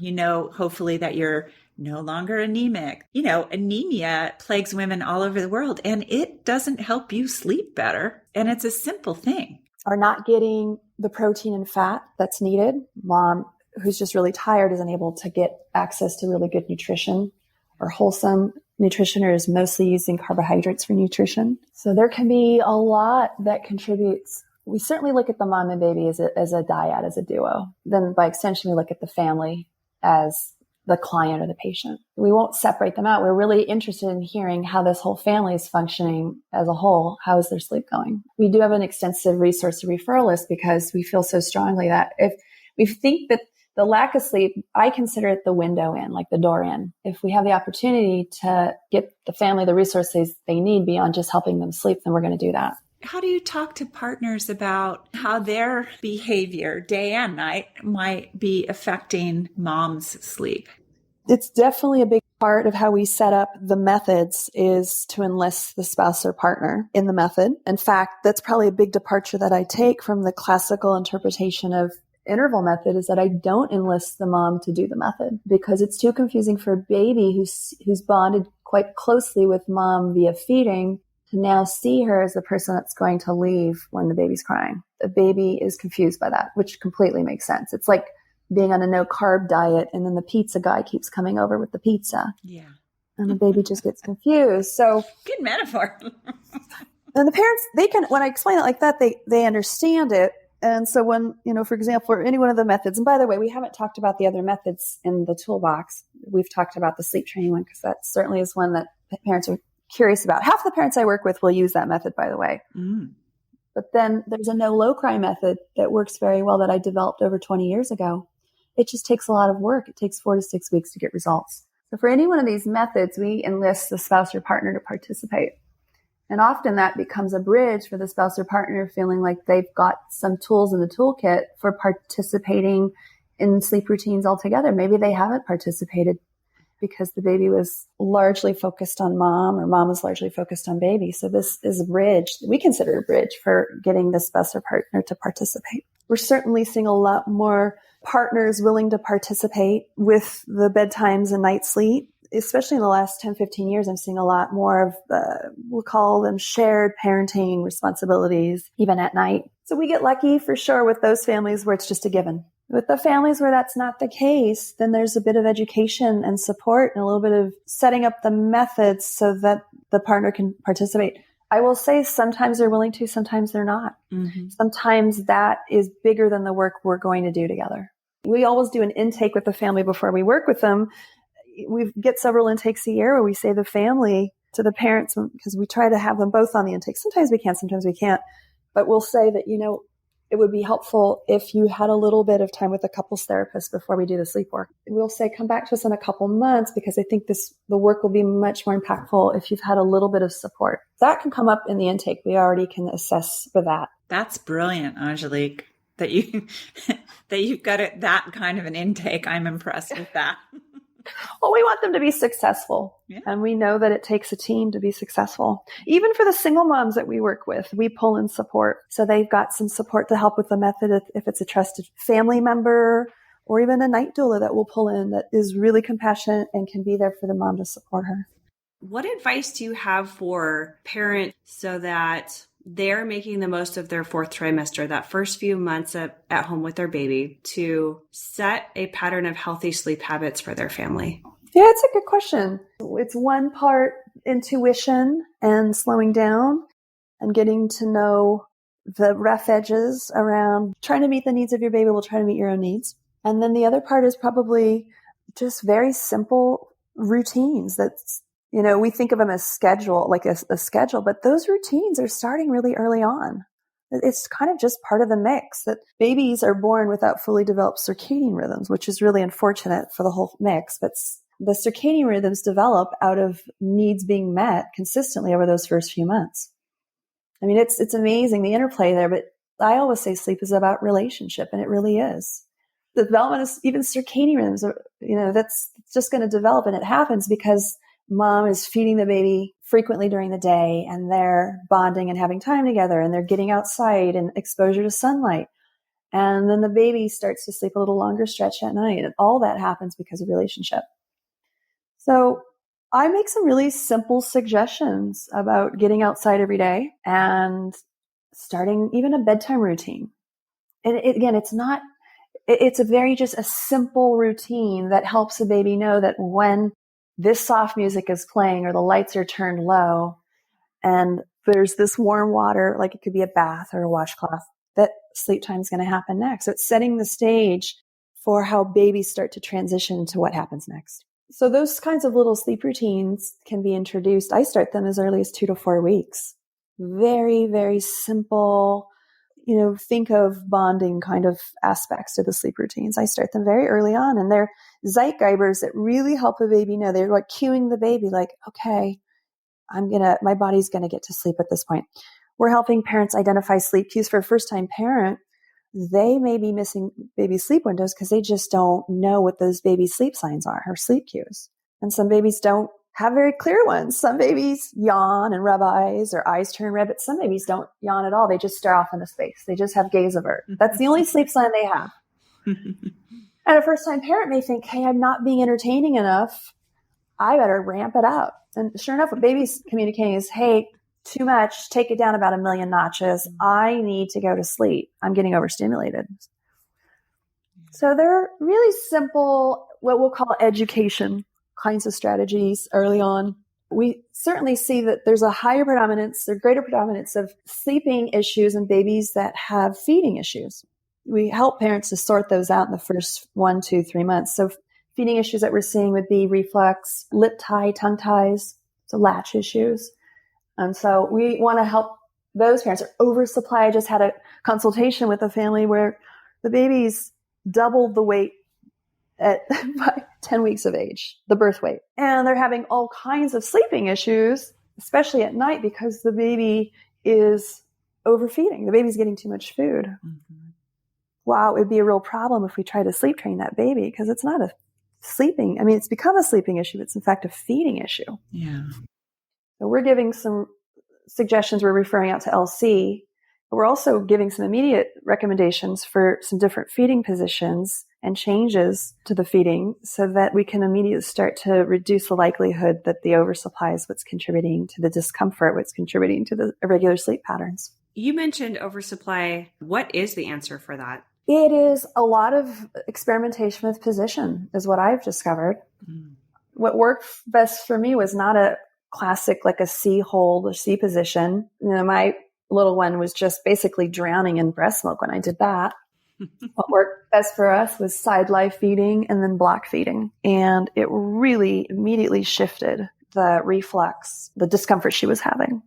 Hopefully that you're no longer anemic. Anemia plagues women all over the world and it doesn't help you sleep better. And it's a simple thing. Are not getting the protein and fat that's needed. Mom, who's just really tired, isn't able to get access to really good nutrition or wholesome nutrition, or is mostly using carbohydrates for nutrition. So there can be a lot that contributes. We certainly look at the mom and baby as a dyad, as a duo. Then by extension, we look at the family as the client or the patient. We won't separate them out. We're really interested in hearing how this whole family is functioning as a whole. How is their sleep going? We do have an extensive resource and referral list because we feel so strongly that if we think that the lack of sleep, I consider it the window in, like the door in. If we have the opportunity to get the family the resources they need beyond just helping them sleep, then we're going to do that. How do you talk to partners about how their behavior day and night might be affecting mom's sleep? It's definitely a big part of how we set up the methods is to enlist the spouse or partner in the method. In fact, that's probably a big departure that I take from the classical interpretation of interval method, is that I don't enlist the mom to do the method because it's too confusing for a baby who's bonded quite closely with mom via feeding to now see her as the person that's going to leave when the baby's crying. The baby is confused by that, which completely makes sense. It's like being on a no carb diet and then the pizza guy keeps coming over with the pizza. Yeah. And the baby just gets confused. So good metaphor. And the parents, when I explain it like that, they understand it. And so when, for example, for any one of the methods, and by the way, we haven't talked about the other methods in the toolbox. We've talked about the sleep training one because that certainly is one that parents are curious about. Half the parents I work with will use that method, by the way. But then there's a no low cry method that works very well that I developed over 20 years ago. It just takes a lot of work. It takes 4 to 6 weeks to get results. So for any one of these methods, we enlist the spouse or partner to participate. And often that becomes a bridge for the spouse or partner feeling like they've got some tools in the toolkit for participating in sleep routines altogether. Maybe they haven't participated because the baby was largely focused on mom or mom was largely focused on baby. So this is a bridge. We consider a bridge for getting the spouse or partner to participate. We're certainly seeing a lot more partners willing to participate with the bedtimes and night sleep. Especially in the last 10, 15 years, I'm seeing a lot more of, we'll call them shared parenting responsibilities, even at night. So we get lucky for sure with those families where it's just a given. With the families where that's not the case, then there's a bit of education and support and a little bit of setting up the methods so that the partner can participate. I will say sometimes they're willing to, sometimes they're not. Mm-hmm. Sometimes that is bigger than the work we're going to do together. We always do an intake with the family before we work with them. We get several intakes a year where we say the family to the parents, because we try to have them both on the intake. Sometimes we can, sometimes we can't. But we'll say that, it would be helpful if you had a little bit of time with a couples therapist before we do the sleep work. We'll say, come back to us in a couple months, because I think the work will be much more impactful if you've had a little bit of support. That can come up in the intake. We already can assess for that. That's brilliant, Angelique, that you've got that kind of an intake. I'm impressed with that. Well, we want them to be successful. Yeah. And we know that it takes a team to be successful. Even for the single moms that we work with, we pull in support. So they've got some support to help with the method if it's a trusted family member or even a night doula that we'll pull in that is really compassionate and can be there for the mom to support her. What advice do you have for parents so that they're making the most of their fourth trimester, that first few months at home with their baby, to set a pattern of healthy sleep habits for their family? Yeah, it's a good question. It's one part intuition and slowing down and getting to know the rough edges around trying to meet the needs of your baby while trying to meet your own needs. And then the other part is probably just very simple routines that's, we think of them as schedule, like a schedule, but those routines are starting really early on. It's kind of just part of the mix that babies are born without fully developed circadian rhythms, which is really unfortunate for the whole mix. But the circadian rhythms develop out of needs being met consistently over those first few months. I mean, it's amazing, the interplay there, but I always say sleep is about relationship, and it really is. The development of even circadian rhythms, that's just going to develop, and it happens because mom is feeding the baby frequently during the day, and they're bonding and having time together, and they're getting outside and exposure to sunlight. And then the baby starts to sleep a little longer stretch at night. And all that happens because of relationship. So I make some really simple suggestions about getting outside every day and starting even a bedtime routine. And it's a very just a simple routine that helps the baby know that when this soft music is playing or the lights are turned low and there's this warm water, like it could be a bath or a washcloth, that sleep time is going to happen next. So it's setting the stage for how babies start to transition into what happens next. So those kinds of little sleep routines can be introduced. I start them as early as 2 to 4 weeks. Very, very simple, think of bonding kind of aspects to the sleep routines. I start them very early on, and they're zeitgebers that really help a baby know. They're like cueing the baby, like, okay, my body's going to get to sleep at this point. We're helping parents identify sleep cues. For a first-time parent, they may be missing baby sleep windows because they just don't know what those baby sleep signs are, or sleep cues. And some babies don't have very clear ones. Some babies yawn and rub eyes, or eyes turn red, but some babies don't yawn at all. They just stare off into space. They just have gaze avert. That's the only sleep sign they have. And a first-time parent may think, hey, I'm not being entertaining enough. I better ramp it up. And sure enough, what baby's communicating is, hey, too much, take it down about 1 million notches. I need to go to sleep. I'm getting overstimulated. So they're really simple, what we'll call education kinds of strategies early on. We certainly see that there's a greater predominance of sleeping issues in babies that have feeding issues. We help parents to sort those out in the first 1, 2, 3 months. So feeding issues that we're seeing would be reflux, lip tie, tongue ties, so latch issues. And so we want to help those parents. Or oversupply. I just had a consultation with a family where the baby's doubled the weight by 10 weeks of age, the birth weight. And they're having all kinds of sleeping issues, especially at night, because the baby is overfeeding. The baby's getting too much food. Mm-hmm. Wow, it would be a real problem if we try to sleep train that baby, because it's not it's become a sleeping issue. It's in fact a feeding issue. Yeah. So we're giving some suggestions. We're referring out to LC, but we're also giving some immediate recommendations for some different feeding positions and changes to the feeding so that we can immediately start to reduce the likelihood that the oversupply is what's contributing to the discomfort, what's contributing to the irregular sleep patterns. You mentioned oversupply. What is the answer for that? It is a lot of experimentation with position is what I've discovered. Mm. What worked best for me was not a classic, like a C hold or C position. My little one was just basically drowning in breast milk when I did that. What worked best for us was side lie feeding and then block feeding. And it really immediately shifted the reflux, the discomfort she was having.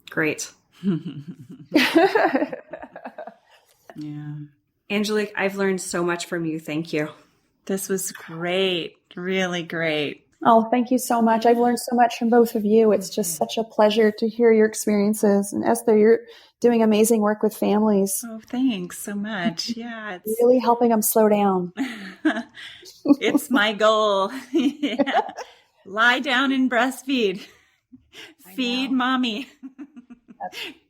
Great. Yeah. Angelique, I've learned so much from you. Thank you. This was great. Really great. Oh, thank you so much. I've learned so much from both of you. It's just such a pleasure to hear your experiences. And Esther, you're doing amazing work with families. Oh, thanks so much. Yeah. It's really helping them slow down. It's my goal. Yeah. Lie down and breastfeed. Feed mommy.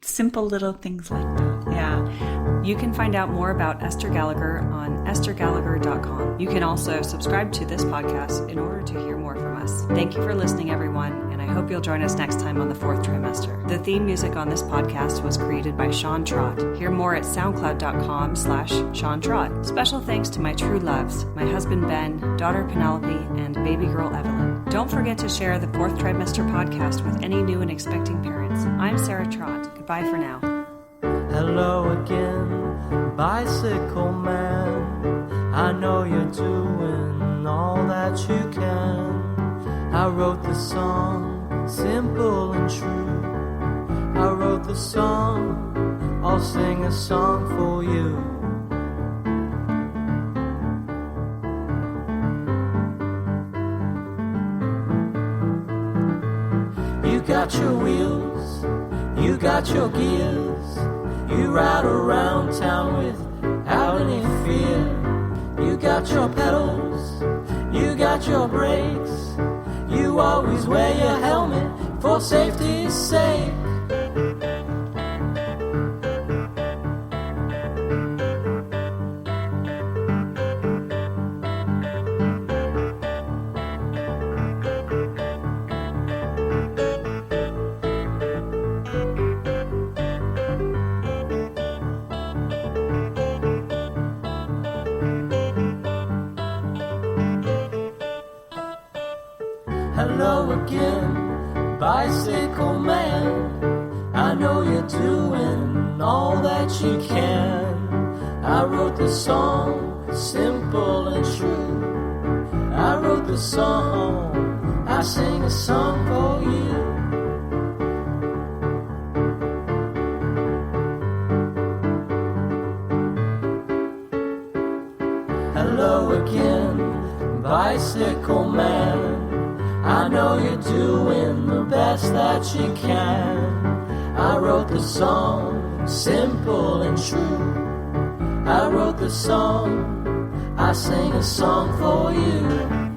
Simple little things like that. Yeah. You can find out more about Esther Gallagher on esthergallagher.com. You can also subscribe to this podcast in order to hear more from us. Thank you for listening, everyone, and I hope you'll join us next time on the Fourth Trimester. The theme music on this podcast was created by Sean Trott. Hear more at soundcloud.com/Sean Trott. Special thanks to my true loves, my husband Ben, daughter Penelope, and baby girl Evelyn. Don't forget to share the Fourth Trimester Podcast with any new and expecting parents. I'm Sarah Trott. Goodbye for now. Hello again, bicycle man. I know you're doing all that you can. I wrote this song, simple and true. I wrote the song, I'll sing a song for you. You got your wheels, you got your gears. You ride around town without any fear. You got your pedals, you got your brakes. You always wear your helmet for safety's sake. Hello again, bicycle man. I know you're doing all that you can. I wrote the song, simple and true. I wrote the song, I sing a song for you. Hello again, bicycle man. I know you're doing the best that you can. I wrote the song, simple and true. I wrote the song, I sing a song for you.